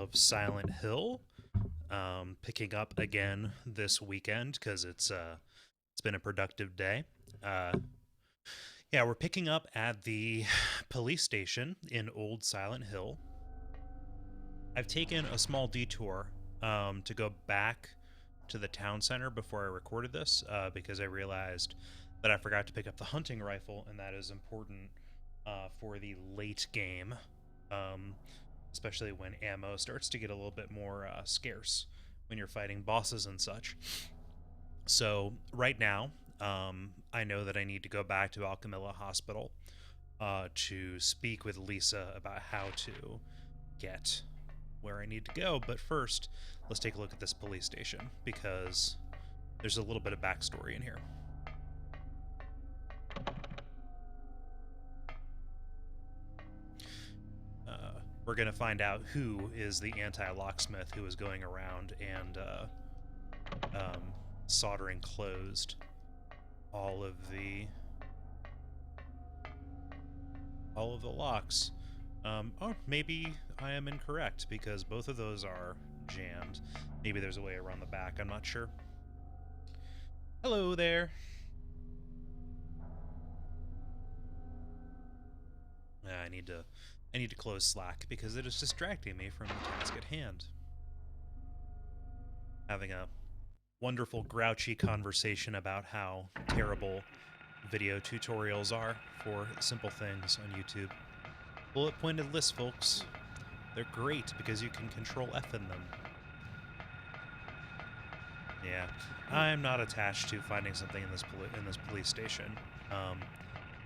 of Silent Hill, picking up again this weekend because it's been a productive day. Uh, yeah, we're picking up at the police station in Old Silent Hill. I've taken a small detour to go back to the town center before I recorded this because I realized that I forgot to pick up the hunting rifle, and that is important for the late game, um, especially when ammo starts to get a little bit more scarce when you're fighting bosses and such. So right now, I know that I need to go back to Alchemilla Hospital to speak with Lisa about how to get where I need to go. But first, let's take a look at this police station because there's a little bit of backstory in here. We're going to find out who is the anti-locksmith who is going around and soldering closed all of the locks. Oh, maybe I am incorrect because both of those are jammed. Maybe there's a way around the back. I'm not sure. Hello there. I need to close Slack because it is distracting me from the task at hand. Having a wonderful grouchy conversation about how terrible video tutorials are for simple things on YouTube. Bullet pointed lists, folks. They're great because you can control F in them. Yeah, I'm not attached to finding something in this police station.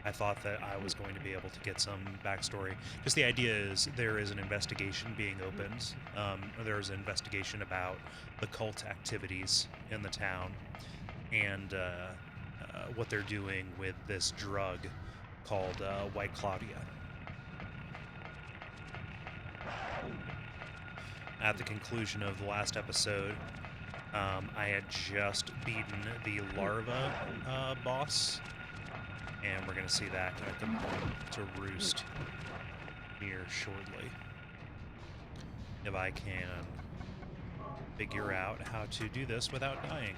I thought that I was going to be able to get some backstory. Just the idea is there is an investigation being opened. There is an investigation about the cult activities in the town and what they're doing with this drug called White Claudia. At the conclusion of the last episode, I had just beaten the larva boss, and we're going to see that come home to roost here shortly. If I can figure out how to do this without dying.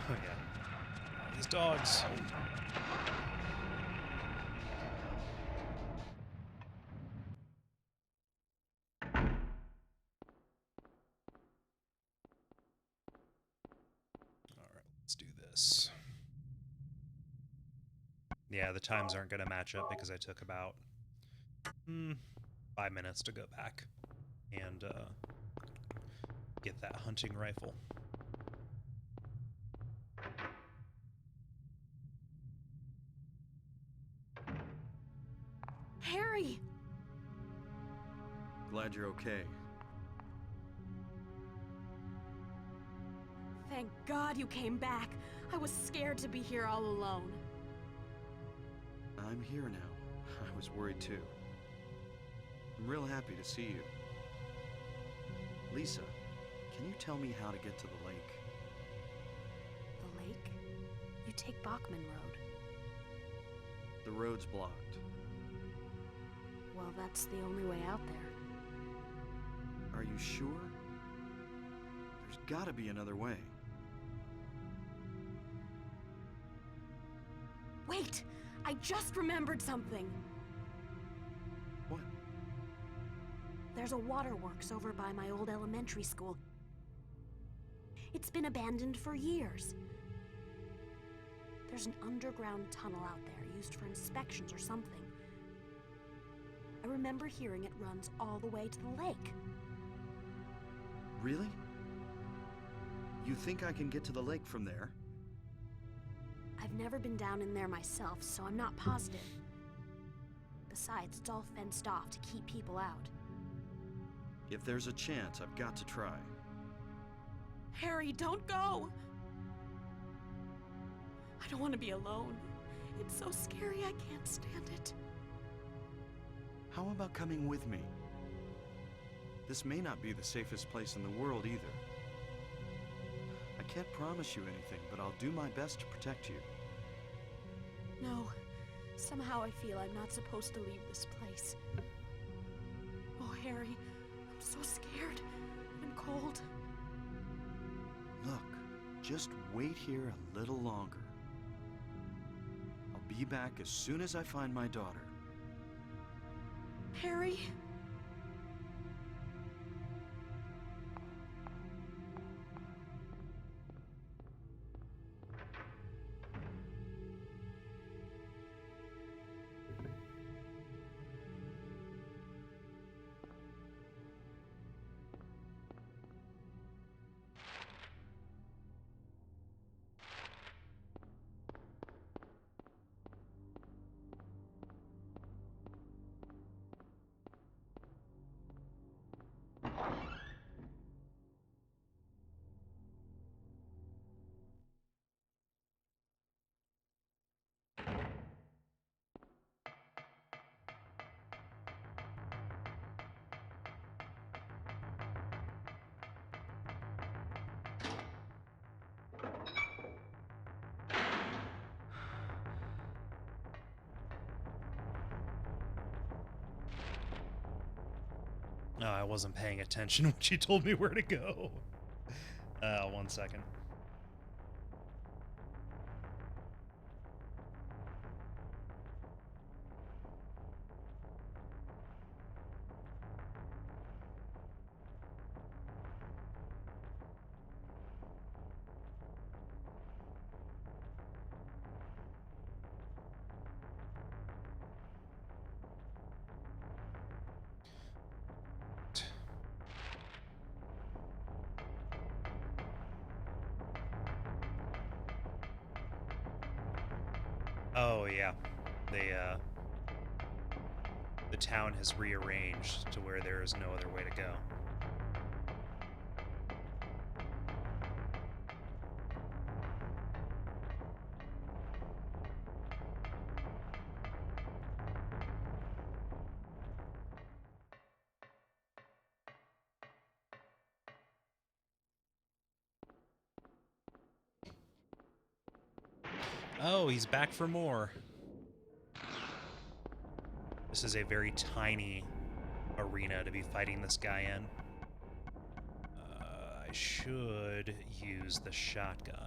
Oh yeah, these dogs. Alright, let's do this. Yeah, the times aren't going to match up because I took about 5 minutes to go back and get that hunting rifle. Harry! Glad you're okay. Thank God you came back. I was scared to be here all alone. I'm here now. I was worried too. I'm real happy to see you. Lisa, can you tell me how to get to the lake? The lake? You take Bachman Road. The road's blocked. Well, that's the only way out there. Are you sure? There's gotta be another way. Wait! I just remembered something! What? There's a waterworks over by my old elementary school. It's been abandoned for years. There's an underground tunnel out there used for inspections or something. I remember hearing it runs all the way to the lake. Really? You think I can get to the lake from there? I've never been down in there myself, so I'm not positive. Besides, it's all fenced off to keep people out. If there's a chance, I've got to try. Harry, don't go! I don't want to be alone. It's so scary, I can't stand it. How about coming with me? This may not be the safest place in the world either. I can't promise you anything, but I'll do my best to protect you. No. Somehow I feel I'm not supposed to leave this place. Oh, Harry, I'm so scared. I'm cold. Look, just wait here a little longer. I'll be back as soon as I find my daughter. Harry? No, I wasn't paying attention when she told me where to go. 1 second. Oh yeah, the town has rearranged to where there is no other way to go. Oh, he's back for more. This is a very tiny arena to be fighting this guy in. I should use the shotgun.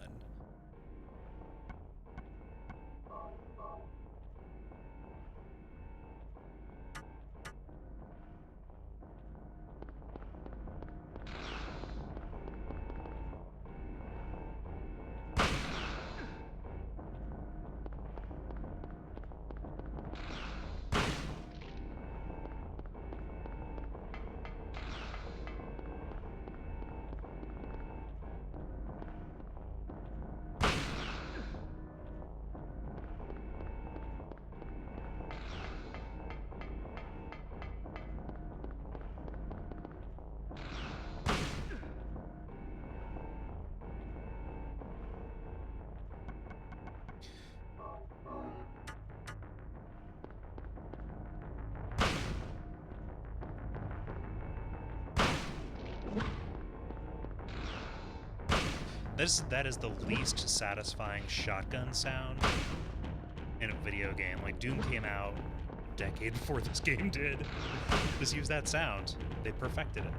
That is the least satisfying shotgun sound in a video game. Like, Doom came out a decade before this game did. Just use that sound. They perfected it.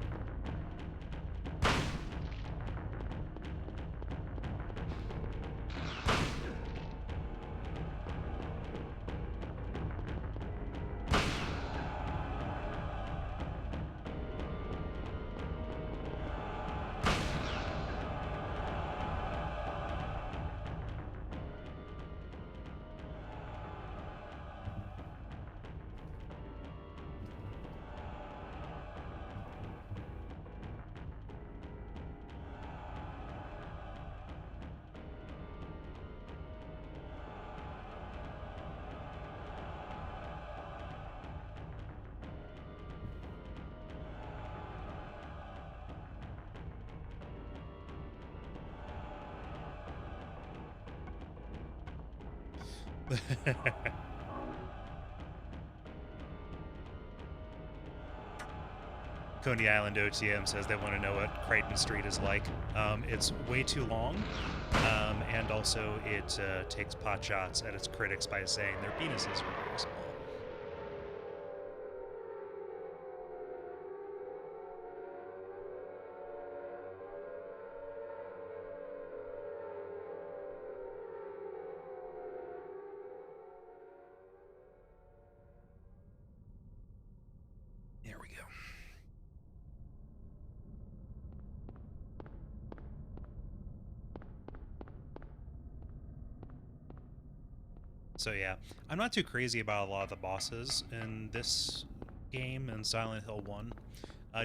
Coney Island OTM says they want to know what Crichton Street is like. It's way too long, and also it takes pot shots at its critics by saying their penises are very small. There we go. So yeah, I'm not too crazy about a lot of the bosses in this game in Silent Hill 1,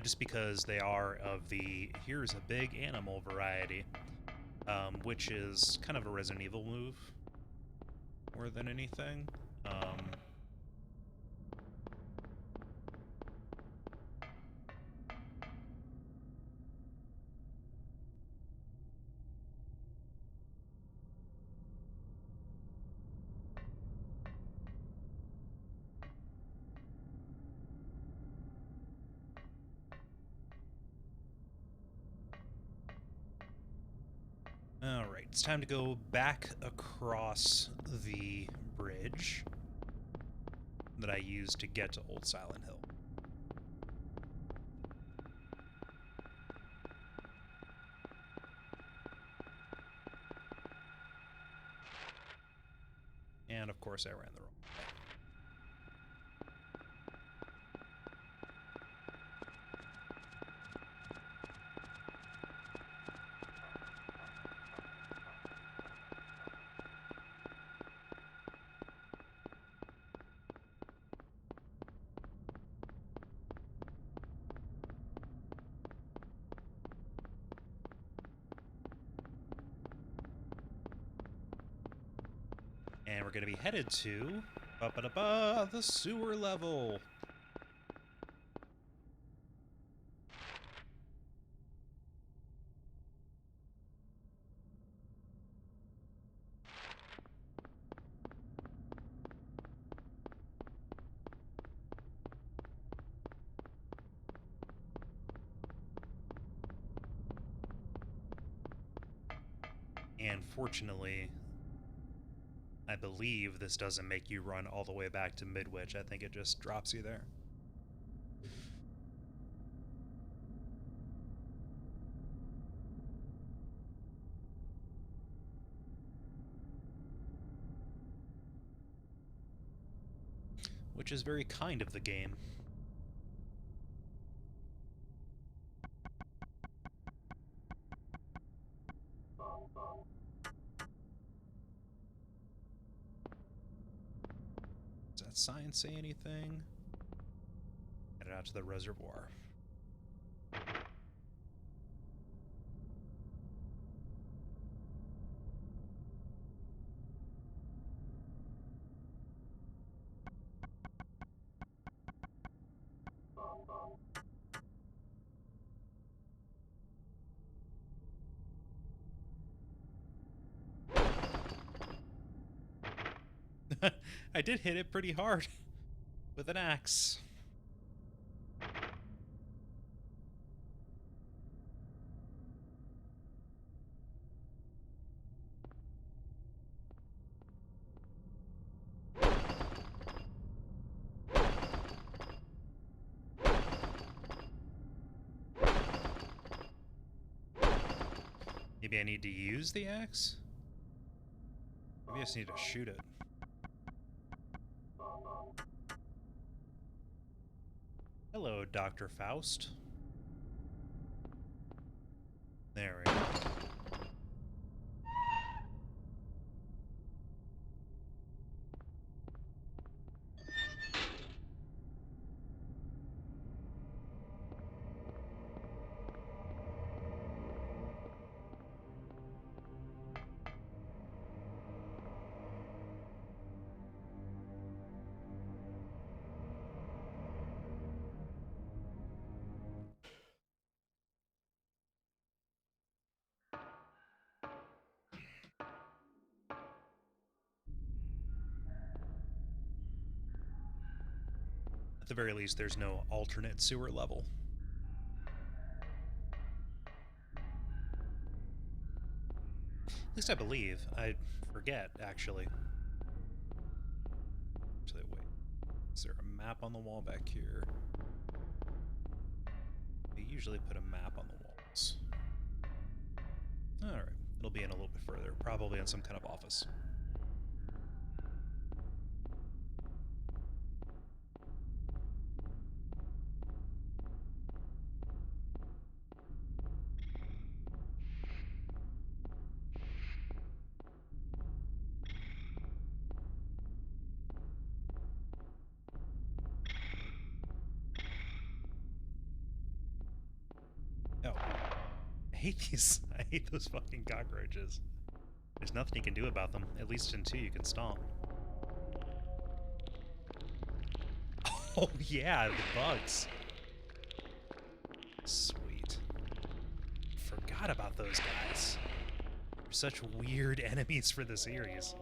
just because they are of the here's a big animal variety, which is kind of a Resident Evil move more than anything. Alright, it's time to go back across the bridge that I used to get to Old Silent Hill. And of course I ran the wrong way. And we're going to be headed to the sewer level. And fortunately, I believe this doesn't make you run all the way back to Midwich. I think it just drops you there. Which is very kind of the game. Does that sign say anything? Headed out to the reservoir. I did hit it pretty hard with an axe. Maybe I need to use the axe? Maybe I just need to shoot it. Hello, Dr. Faust. There we go. At the very least, there's no alternate sewer level. At least I believe. I forget, actually. Actually, wait. Is there a map on the wall back here? They usually put a map on the walls. Alright. It'll be in a little bit further. Probably in some kind of office. Oh. I hate these. I hate those fucking cockroaches. There's nothing you can do about them. At least in 2 you can stomp. Oh yeah, the bugs. Sweet. Forgot about those guys. They're such weird enemies for the series.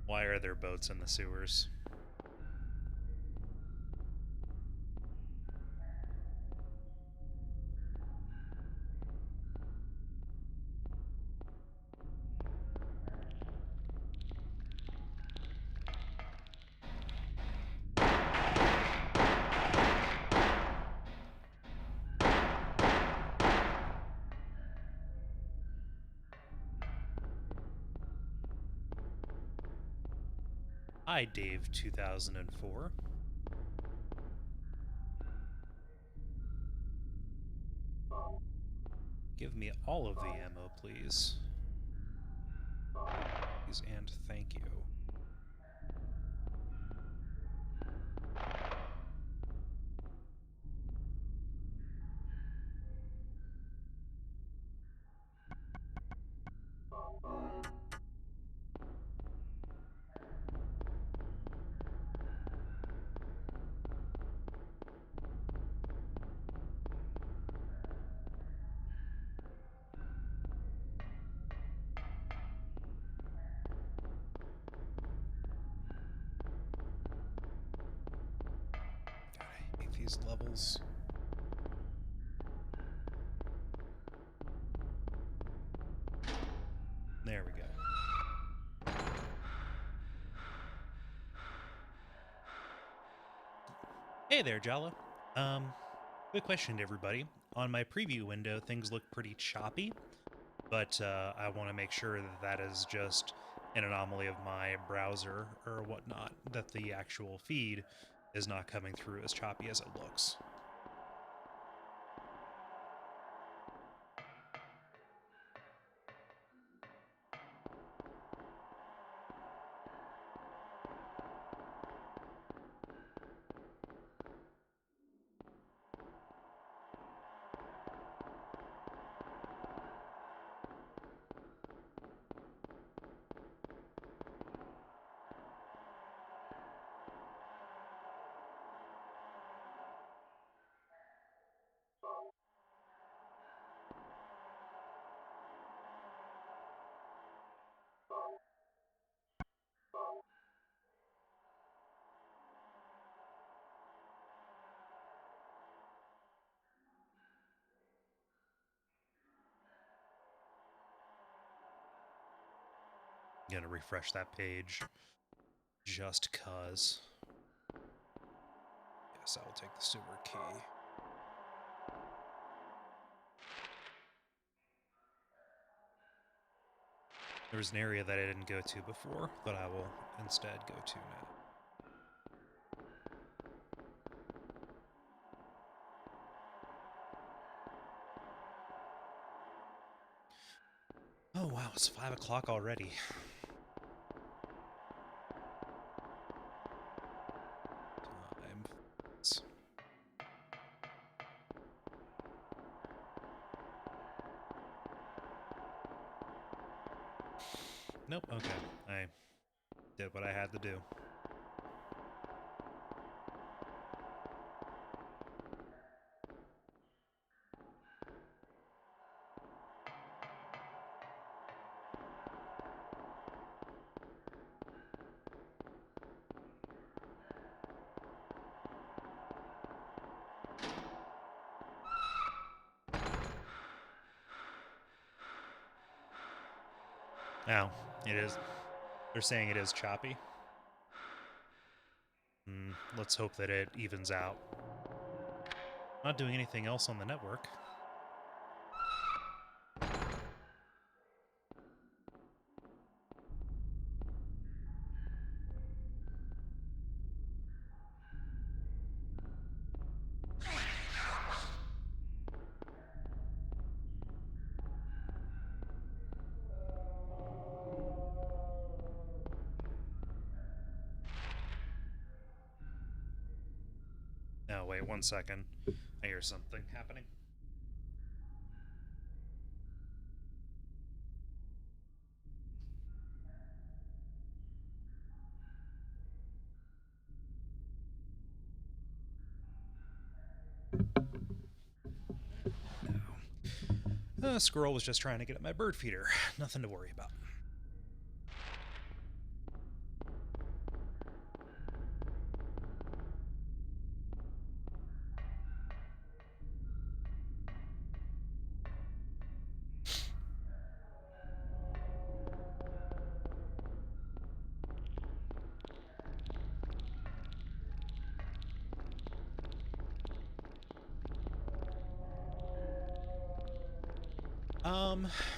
Why are there boats in the sewers? Hi, Dave 2004. Give me all of the ammo, please. Please and thank you. God, I hate these levels. There we go. Hey there, Jala. Quick question to everybody. On my preview window, things look pretty choppy, but I want to make sure that that is just an anomaly of my browser or whatnot, that the actual feed is not coming through as choppy as it looks. I'm gonna refresh that page just cause. Yes, I will take the sewer key. There was an area that I didn't go to before that I will instead go to now. Oh wow, it's 5 o'clock already. Nope, okay. I did what I had to do. Now, it is. They're saying it is choppy. Let's hope that it evens out. Not doing anything else on the network. Oh, wait, 1 second. I hear something happening. No. Squirrel was just trying to get at my bird feeder. Nothing to worry about.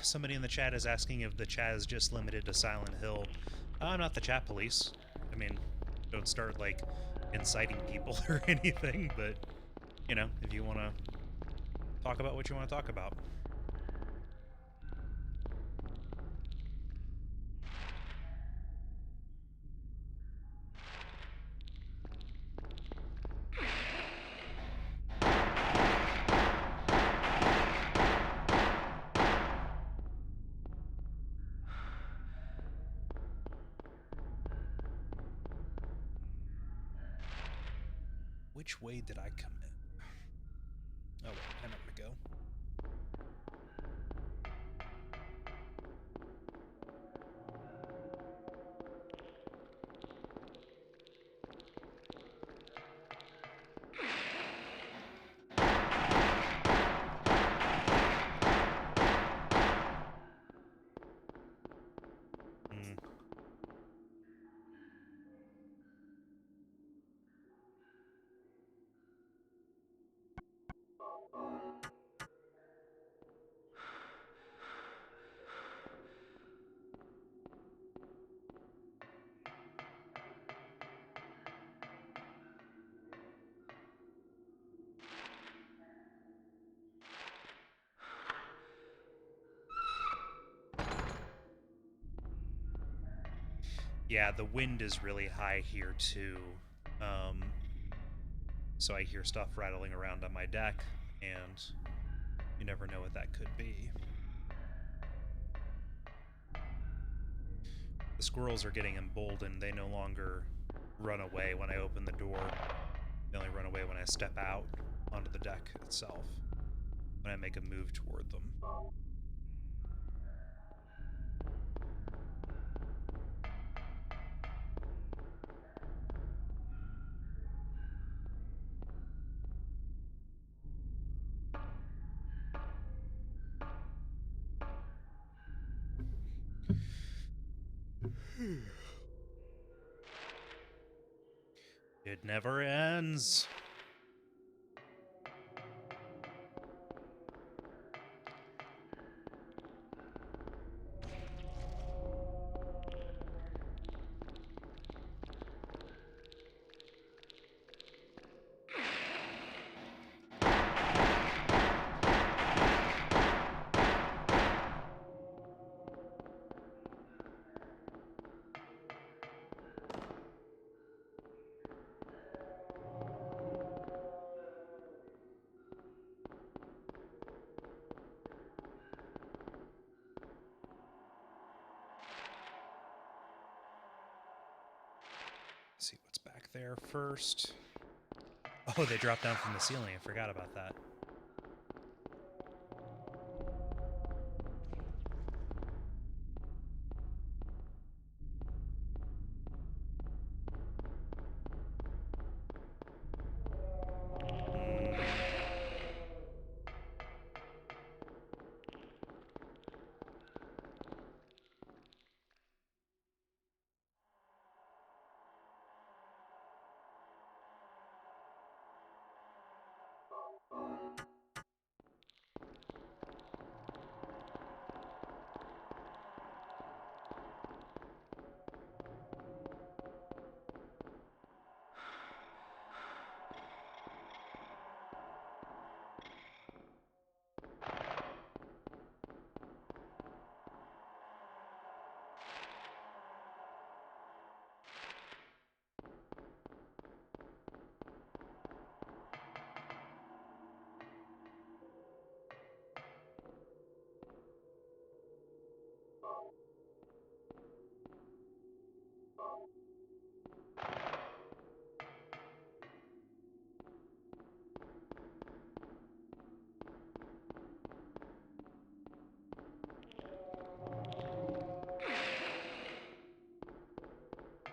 Somebody in the chat is asking if the chat is just limited to Silent Hill. I'm not the chat police. I mean, don't start, like, inciting people or anything, but, you know, if you want to talk about what you want to talk about. Which way did I come in? Oh, wait, I know where to go. Yeah, the wind is really high here, too. So I hear stuff rattling around on my deck, and you never know what that could be. The squirrels are getting emboldened. They no longer run away when I open the door. They only run away when I step out onto the deck itself, when I make a move toward them. It never ends. Let's see what's back there first. Oh, they dropped down from the ceiling. I forgot about that.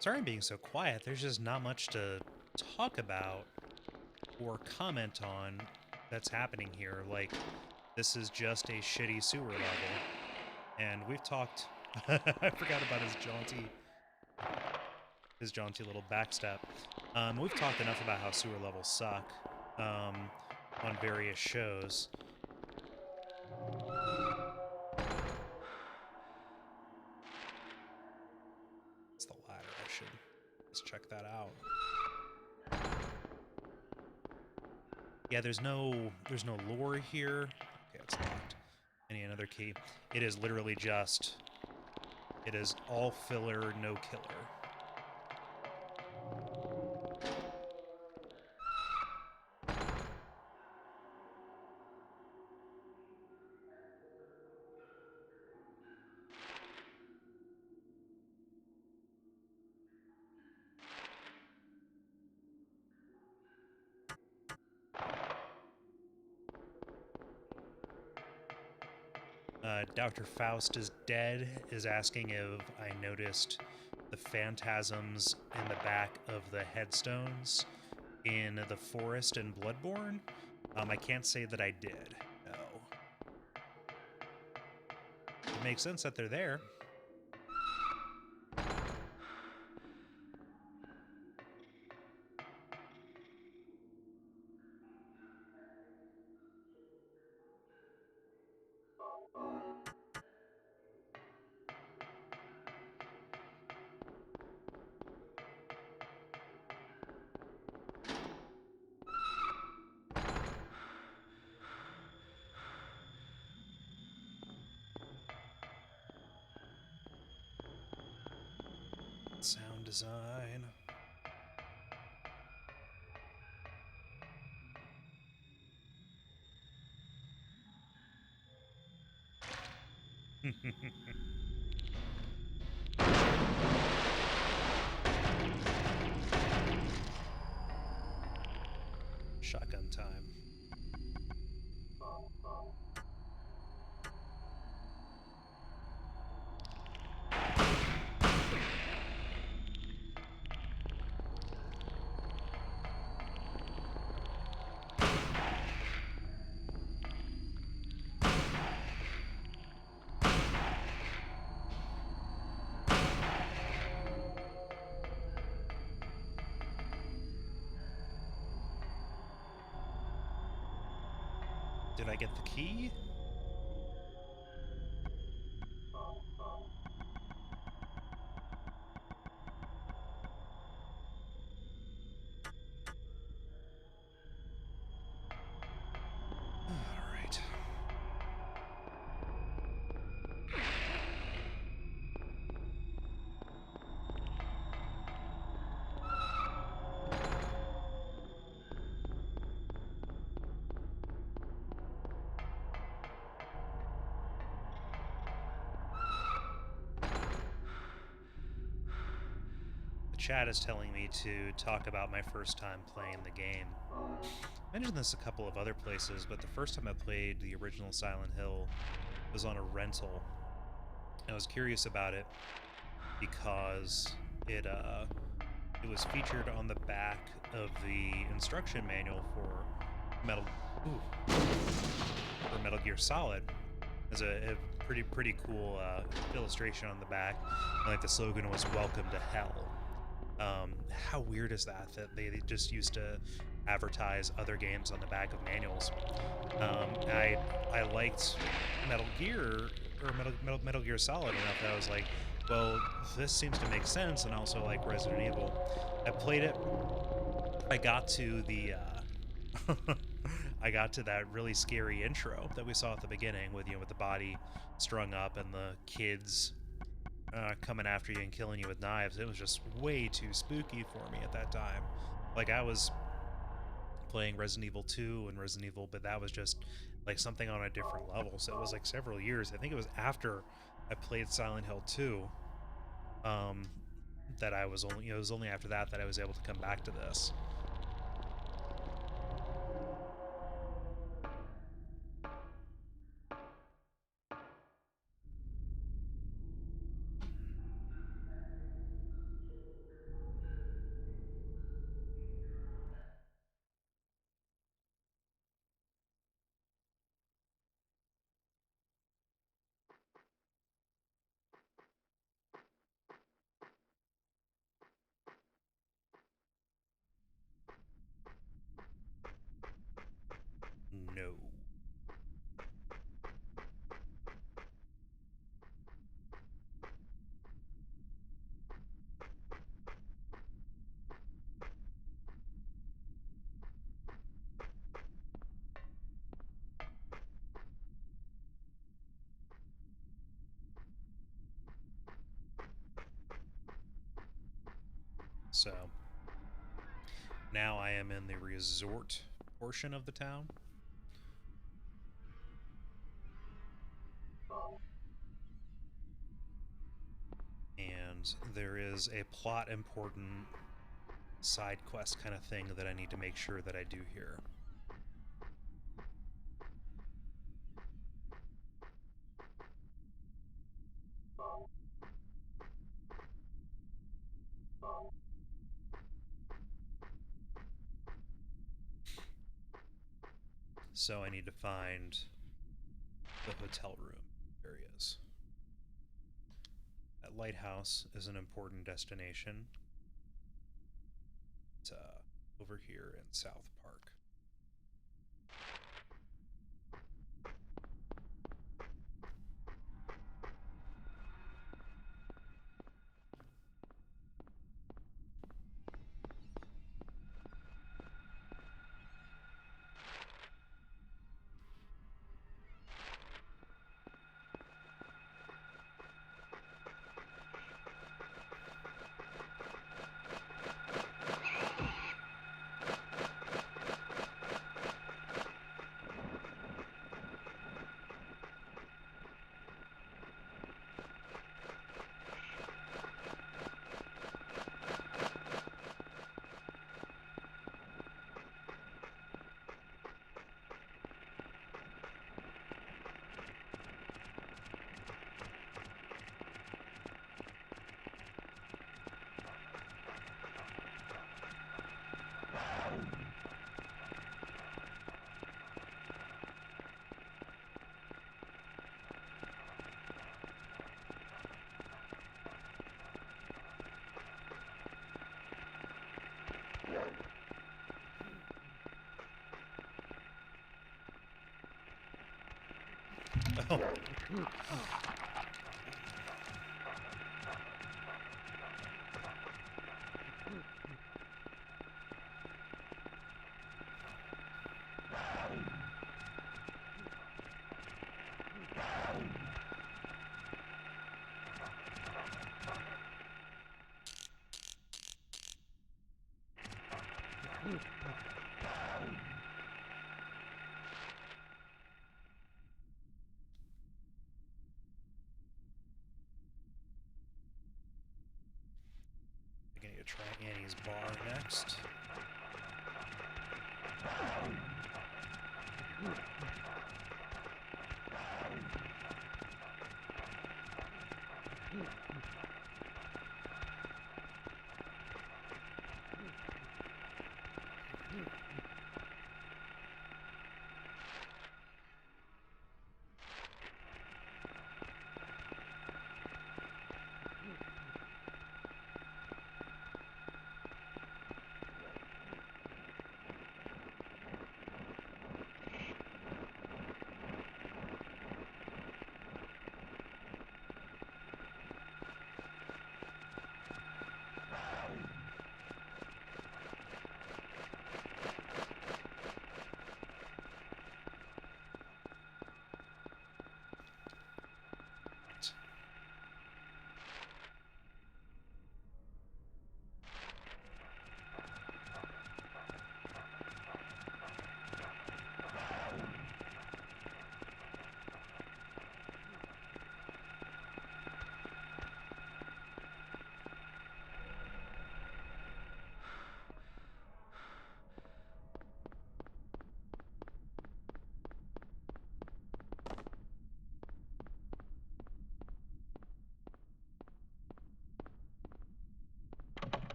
Sorry I'm being so quiet. There's just not much to talk about or comment on that's happening here. Like, this is just a shitty sewer level. And we've talked... I forgot about his jaunty little backstep. We've talked enough about how sewer levels suck on various shows. It's the ladder. I should just check that out. Yeah, there's no lore here. Okay, it's locked. I need another key. It is literally just... It is all filler, no killer. Dr. Faust is dead is asking if I noticed the phantasms in the back of the headstones in the forest in Bloodborne. I can't say that I did, no. It makes sense that they're there. Sound design. Shotgun time. Did I get the key? All right. chat is telling me to talk about my first time playing the game. I mentioned this a couple of other places, but the first time I played the original Silent Hill was on a rental. I was curious about it because it was featured on the back of the instruction manual for Metal Gear Solid. There's a pretty cool illustration on the back. Like the slogan was "Welcome to Hell." How weird is that they just used to advertise other games on the back of manuals? I liked Metal Gear or Metal Gear Solid enough that I was like, well, this seems to make sense, and also like Resident Evil. I played it. I got to the I got to that really scary intro that we saw at the beginning with with the body strung up and the kids coming after you and killing you with knives. It was just way too spooky for me at that time. Like I was playing Resident Evil 2 and Resident Evil, but that was just like something on a different level. So it was like several years. I think it was after I played Silent Hill 2 that I was only, it was only after that that I was able to come back to this. No. So now I am in the resort portion of the town. And there is a plot important side quest kind of thing that I need to make sure that I do here. So I need to find the hotel room. There he is. That lighthouse is an important destination. It's over here in South Park. Oh. I need to try Annie's bar next.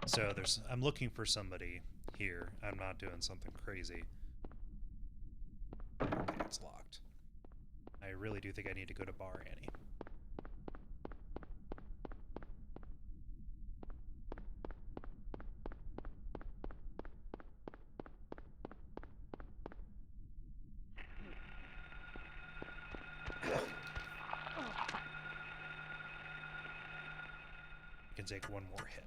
So I'm looking for somebody here. I'm not doing something crazy. Okay, it's locked. I really do think I need to go to Bar Annie. I can take one more hit.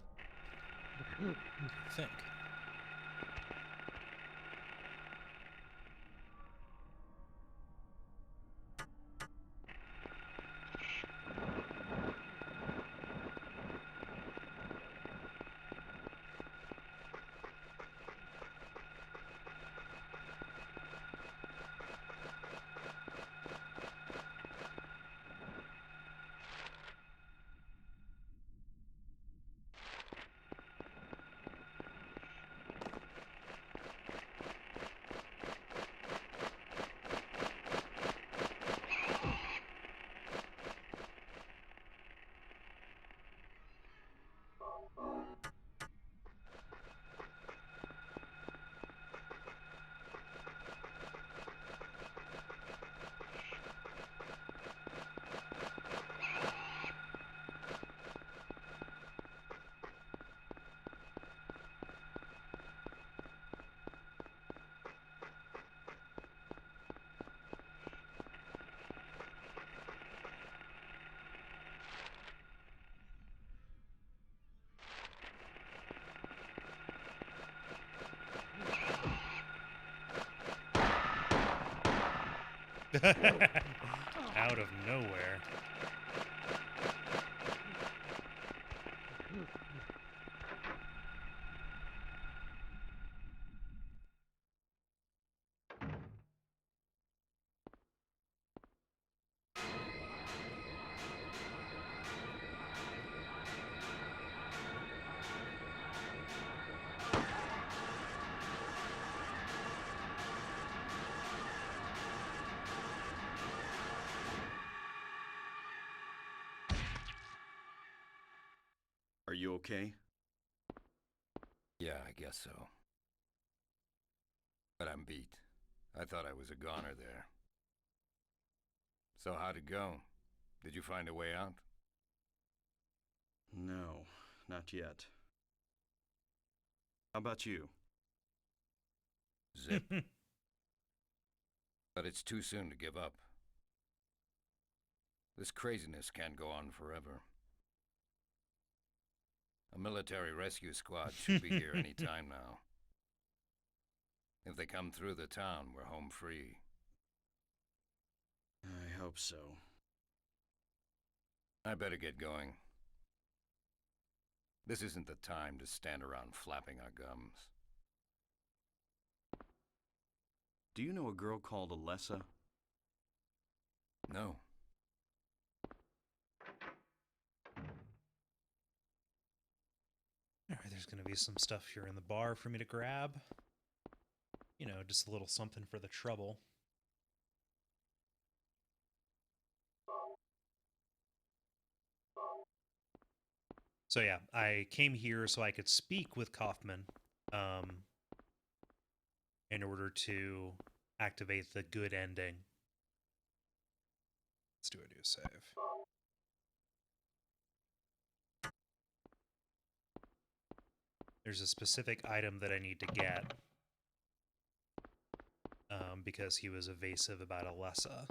I think. Out of nowhere. Are you okay? Yeah, I guess so. But I'm beat. I thought I was a goner there. So how'd it go? Did you find a way out? No, not yet. How about you? Zip. But it's too soon to give up. This craziness can't go on forever. A military rescue squad should be here any time now. If they come through the town, we're home free. I hope so. I better get going. This isn't the time to stand around flapping our gums. Do you know a girl called Alessa? No. Alright, there's going to be some stuff here in the bar for me to grab. You know, just a little something for the trouble. So yeah, I came here so I could speak with Kaufman in order to activate the good ending. Let's do a new save. There's a specific item that I need to get because he was evasive about Alessa.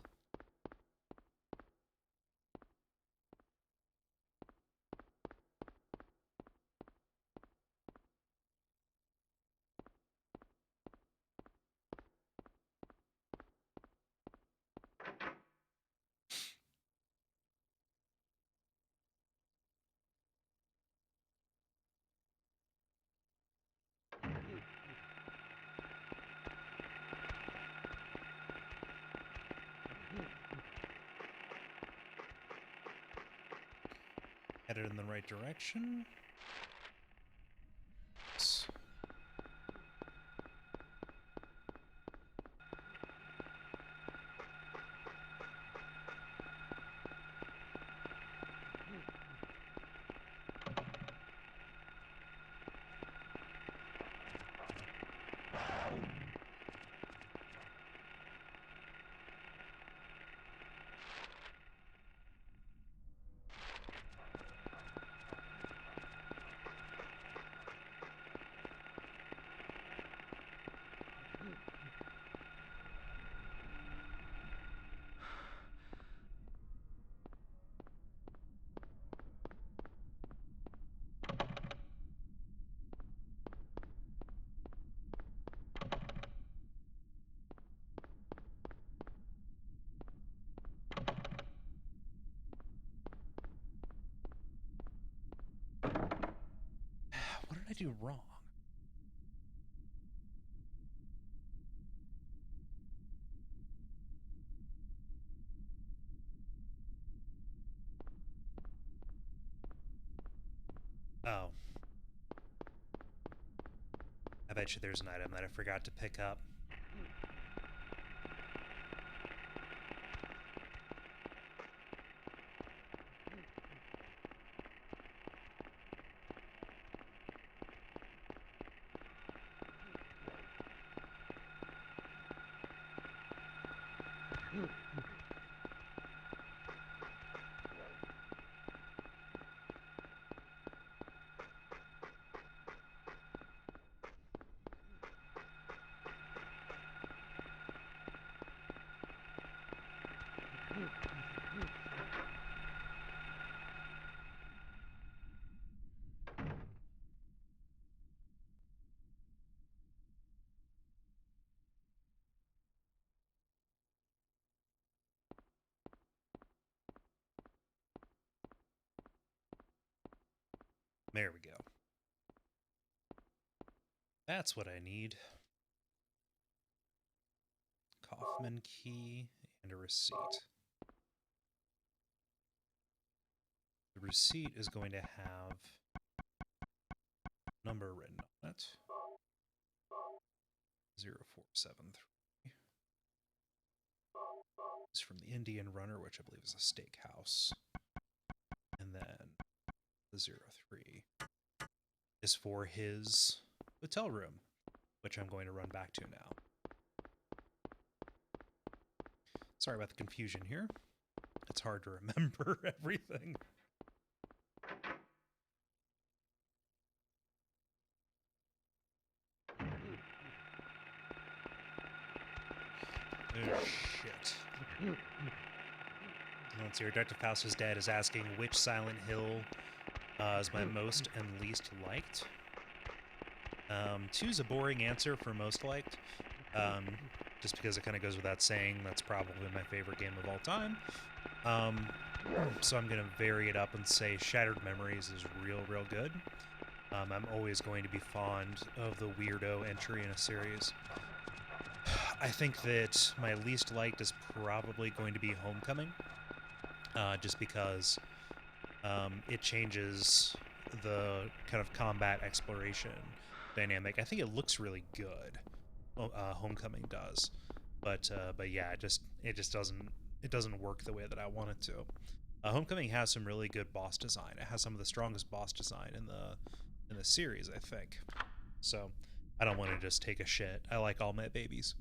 Headed in the right direction. Yes. What did I do wrong? Oh. I bet you there's an item that I forgot to pick up. There we go. That's what I need. Kaufman key and a receipt. The receipt is going to have a number written on it. 0473. It's from the Indian Runner, which I believe is a steakhouse. And then the 03 is for his hotel room, which I'm going to run back to now. Sorry about the confusion here. It's hard to remember everything. Oh, shit. Let's see, Detective Faust's dad is asking which Silent Hill is my most and least liked. 2's a boring answer for most liked, just because it kind of goes without saying that's probably my favorite game of all time. So I'm going to vary it up and say Shattered Memories is real good. I'm always going to be fond of the weirdo entry in a series. I think that my least liked is probably going to be Homecoming, just because it changes the kind of combat exploration dynamic. I think it looks really good. Homecoming does, but yeah, it just doesn't work the way that I want it to. Homecoming has some really good boss design. It has some of the strongest boss design in the series, I think. So I don't want to just take a shit. I like all my babies.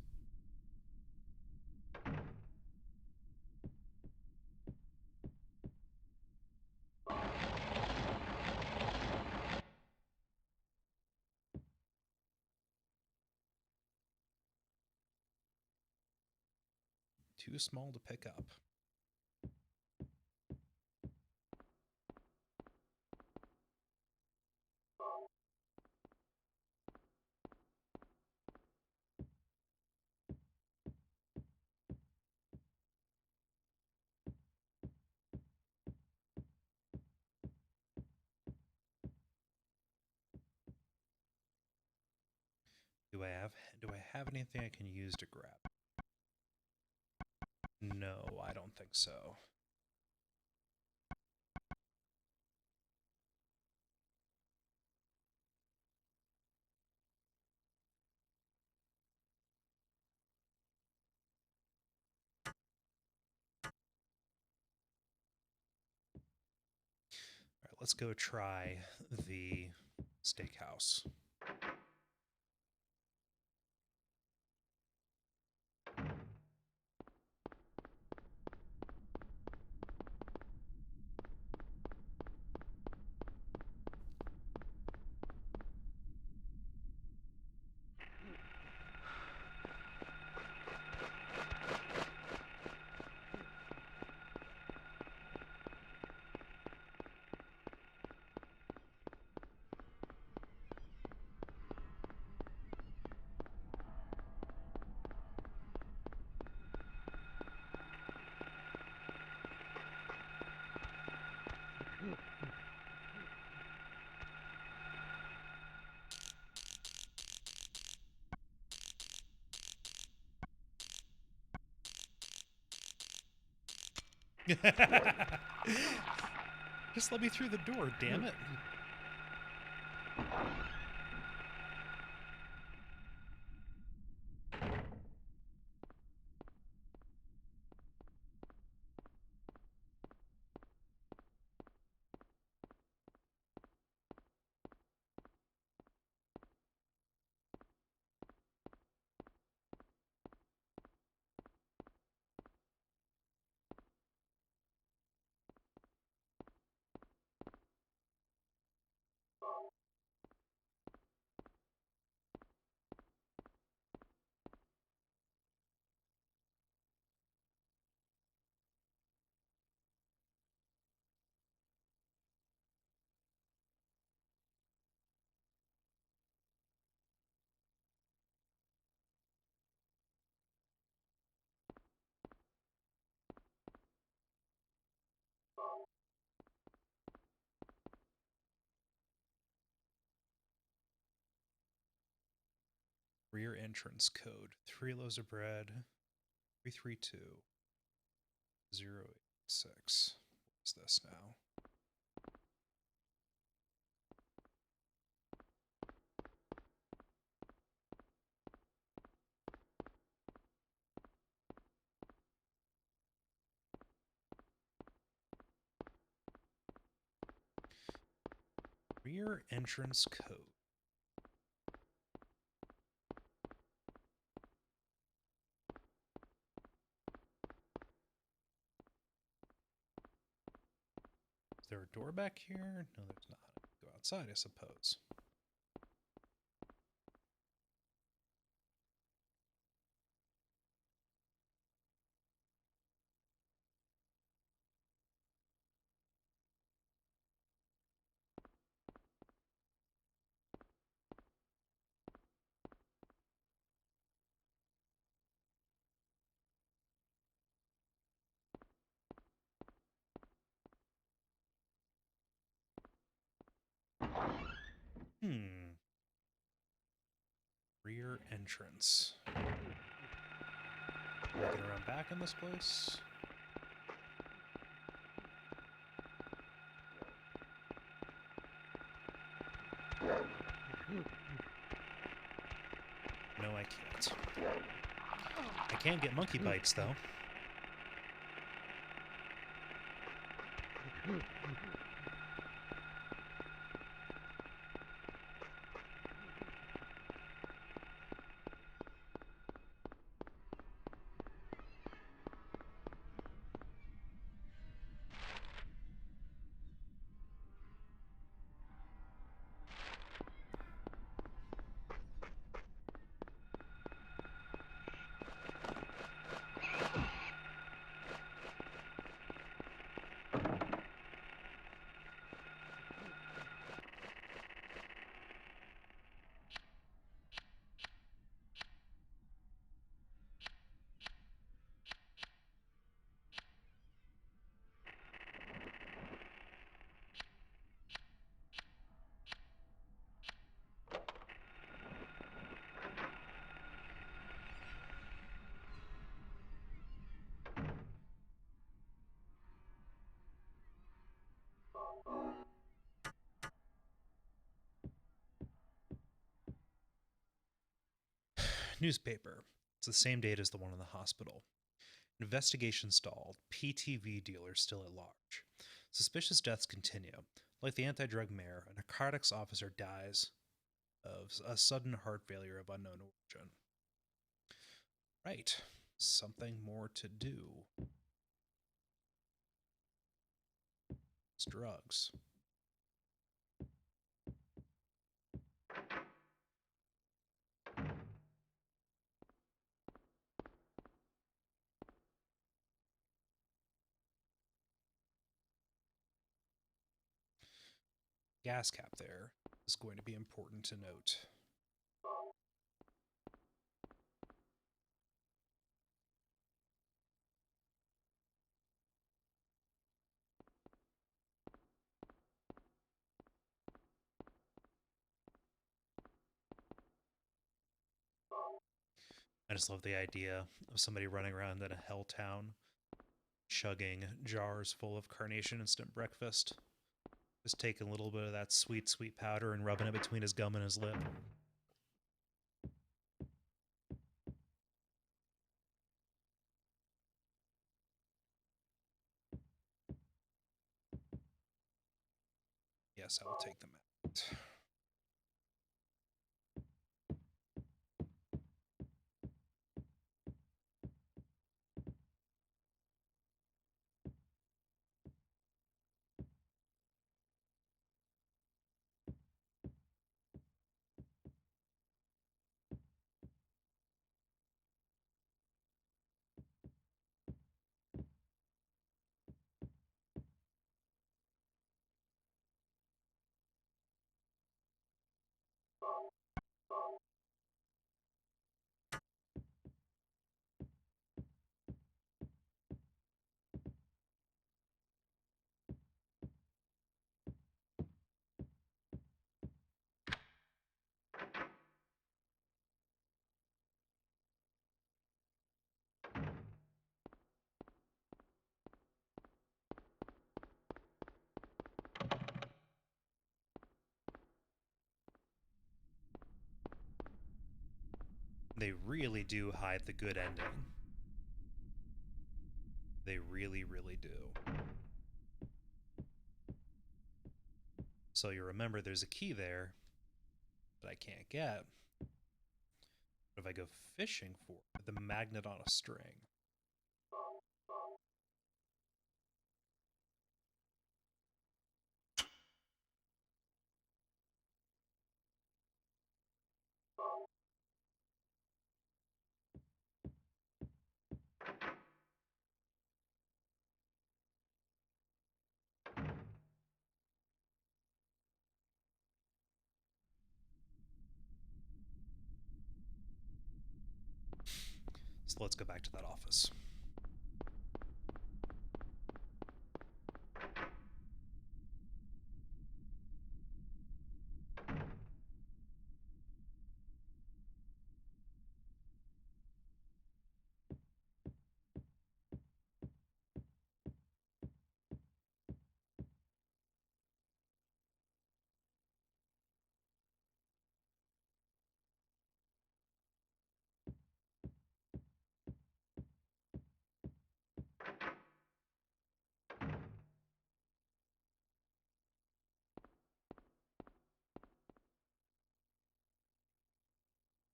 Too small to pick up. Do I have anything I can use to grab? No, I don't think so. All right, let's go try the steakhouse. Just let me through the door, damn it. Rear entrance code 3 loaves of bread 332086. What is this now? Rear entrance code. there a door back here? No, there's not. Go outside, I suppose. Rear entrance. Looking around back in this place. No, I can't. I can get monkey bites, though. Newspaper. It's the same date as the one in the hospital. Investigation stalled. PTV dealer still at large. Suspicious deaths continue. Like the anti-drug mayor, a narcotics officer dies of a sudden heart failure of unknown origin. Right. Something more to do. It's drugs. Gas cap there is going to be important to note. I just love the idea of somebody running around in a hell town, chugging jars full of Carnation Instant Breakfast. Just taking a little bit of that sweet, sweet powder and rubbing it between his gum and his lip. Yes, I will take them out. They really do hide the good ending. They really, really do. So you remember there's a key there that I can't get. What if I go fishing for it? The magnet on a string. let's go back to that office.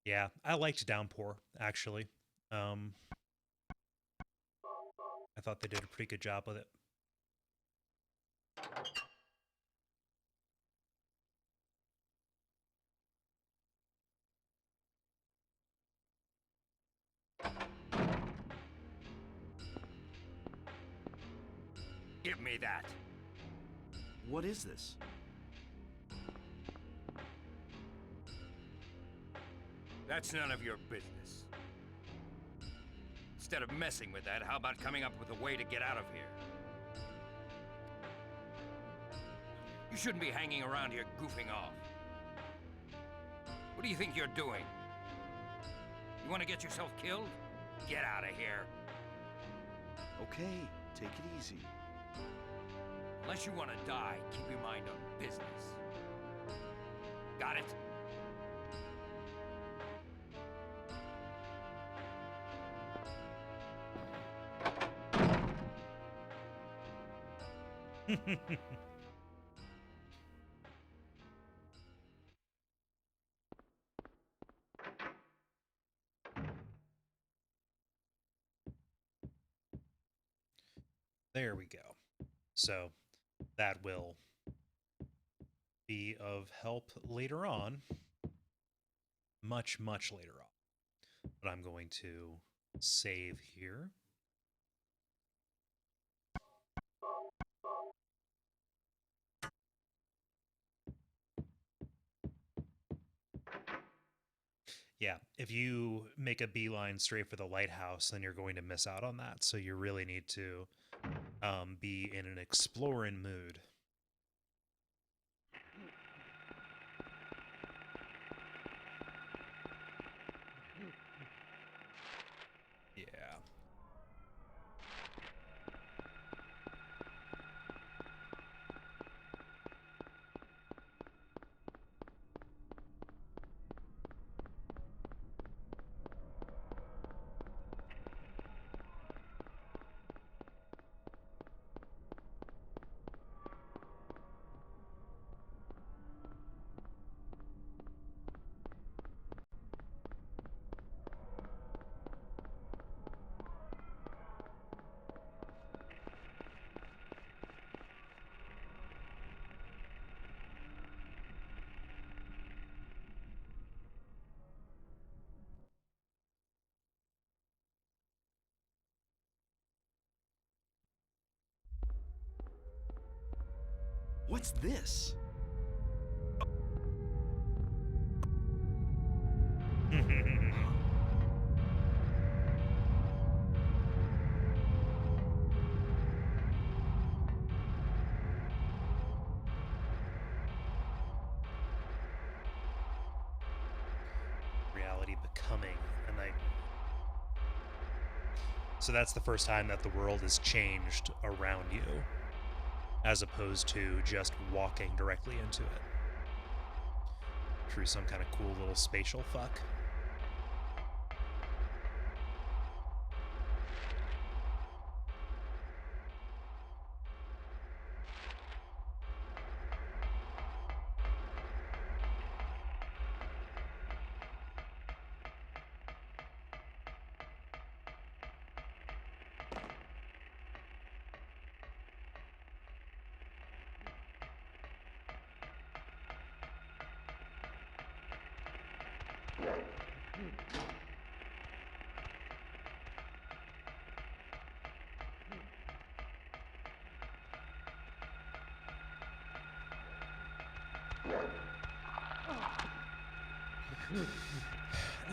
Yeah, I liked Downpour, actually. I thought they did a pretty good job with it. Give me that. What is this? That's none of your business. Instead of messing with that, how about coming up with a way to get out of here? You shouldn't be hanging around here goofing off. What do you think you're doing? You want to get yourself killed? Get out of here. Okay, take it easy. Unless you want to die, keep your mind on business. Got it? There we go. So that will be of help later on. Much, much later on. But I'm going to save here. Yeah, if you make a beeline straight for the lighthouse, then you're going to miss out on that. So you really need to be in an exploring mood. Yeah. What's this? Reality becoming a nightmare. So that's the first time that the world has changed around you, as opposed to just walking directly into it through some kind of cool little spatial fuck.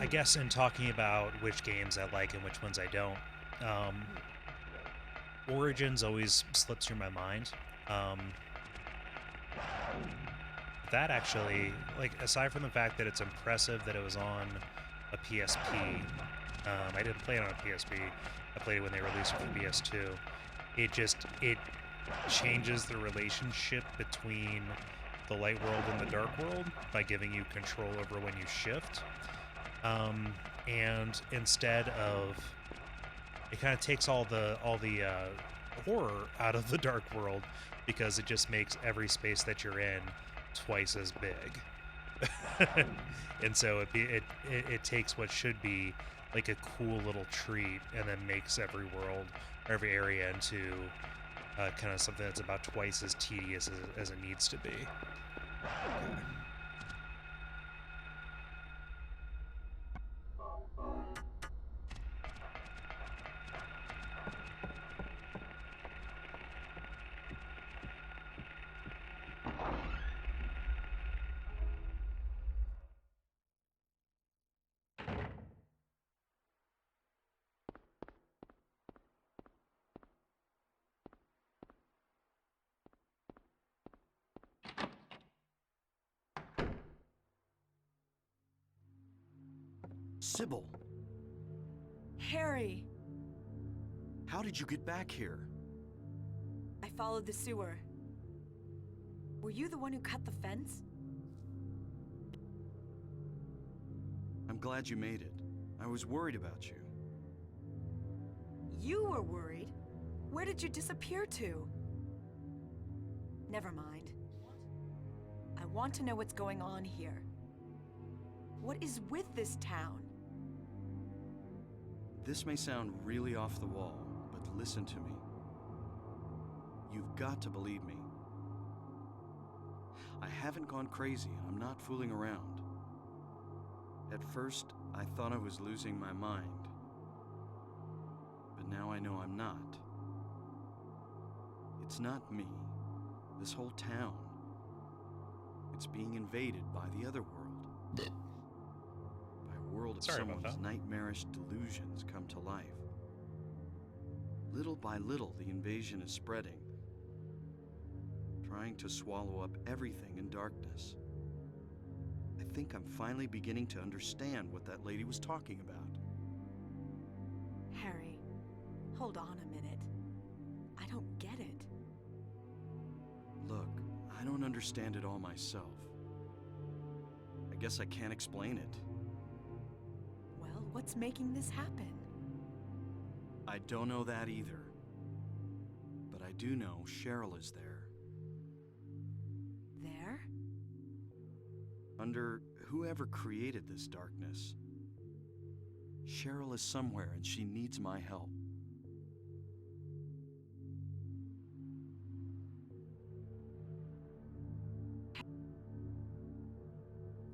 I guess in talking about which games I like and which ones I don't, um, Origins always slips through my mind. That actually, like, aside from the fact that it's impressive that it was on a PSP, I didn't play it on a PSP. I played it when they released it for PS2. It changes the relationship between the light world and the dark world by giving you control over when you shift. And instead of, it kind of takes all the horror out of the dark world because it just makes every space that you're in twice as big. And so it takes what should be like a cool little treat and then makes every world or every area into kind of something that's about twice as tedious as it needs to be. Sybil, Harry! how did you get back here? I followed the sewer. Were you the one who cut the fence? I'm glad you made it. I was worried about you. You were worried? Where did you disappear to? Never mind. I want to know what's going on here. What is with this town? This may sound really off the wall, but listen to me. You've got to believe me. I haven't gone crazy, and I'm not fooling around. At first, I thought I was losing my mind. But now I know I'm not. It's not me. This whole town. It's being invaded by the other world. By a world of Sorry about someone's that. nightmarish delusions come to life. Little by little, the invasion is spreading, trying to swallow up everything in darkness. I think I'm finally beginning to understand what that lady was talking about. Harry, hold on a minute. I don't get it. Look, I don't understand it all myself. I guess I can't explain it. Well, what's making this happen? I don't know that either. But I do know Cheryl is there. There? Under whoever created this darkness. Cheryl is somewhere and she needs my help.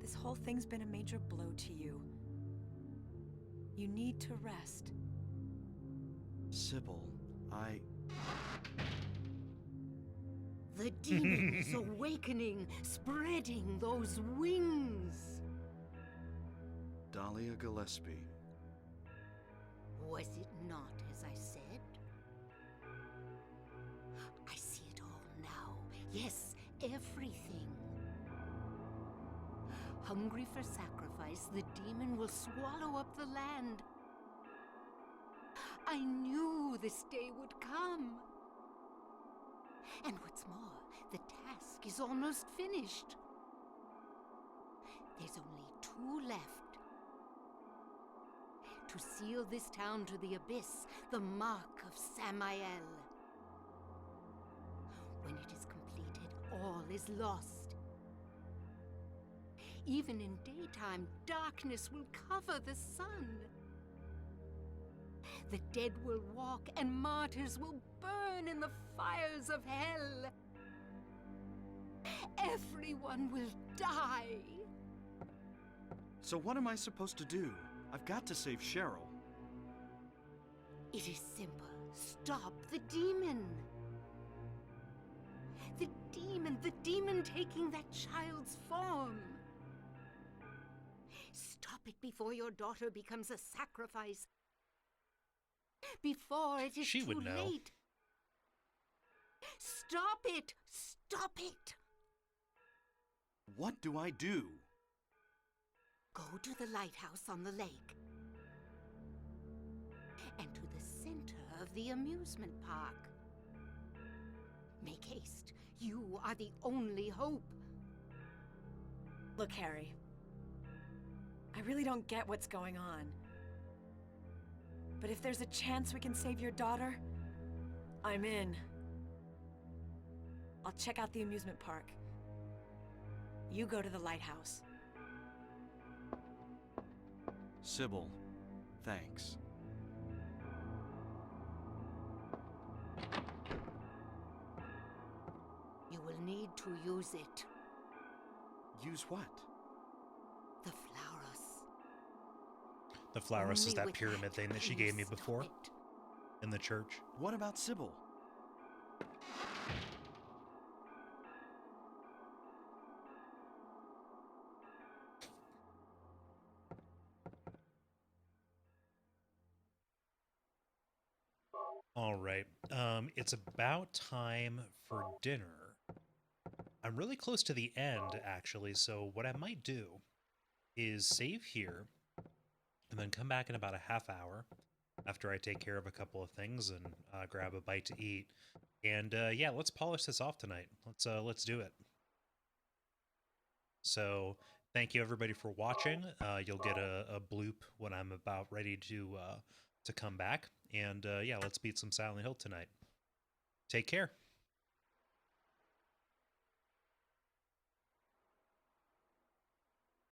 This whole thing's been a major blow to you. You need to rest. Sybil, The demon is awakening, spreading those wings. Dahlia Gillespie. Was it not as I said? I see it all now. Yes, everything. Hungry for sacrifice, the demon will swallow up the land. I knew this day would come. And what's more, the task is almost finished. There's only 2 left. To seal this town to the abyss, the mark of Samael. When it is completed, all is lost. Even in daytime, darkness will cover the sun. The dead will walk and martyrs will burn in the fires of hell. Everyone will die. So what am I supposed to do? I've got to save Cheryl. It is simple. Stop the demon. The demon taking that child's form. Stop it before your daughter becomes a sacrifice. Before it is She too would know. late. Stop it! Stop it! What do I do? Go to the lighthouse on the lake. And to the center of the amusement park. Make haste. You are the only hope. Look, Harry. I really don't get what's going on. But if there's a chance we can save your daughter, I'm in. I'll check out the amusement park. You go to the lighthouse. Sybil, thanks. You will need to use it. Use what? The flowers. The flowers is Only that with pyramid that thing that she can you gave me stop before it. in the church. What about Sybil? All right. It's about time for dinner. I'm really close to the end, actually, so what I might do is save here and then come back in about a half hour after I take care of a couple of things and grab a bite to eat. And yeah, let's polish this off tonight. Let's do it. So thank you everybody for watching. You'll get a bloop when I'm about ready to come back. And yeah, let's beat some Silent Hill tonight. Take care.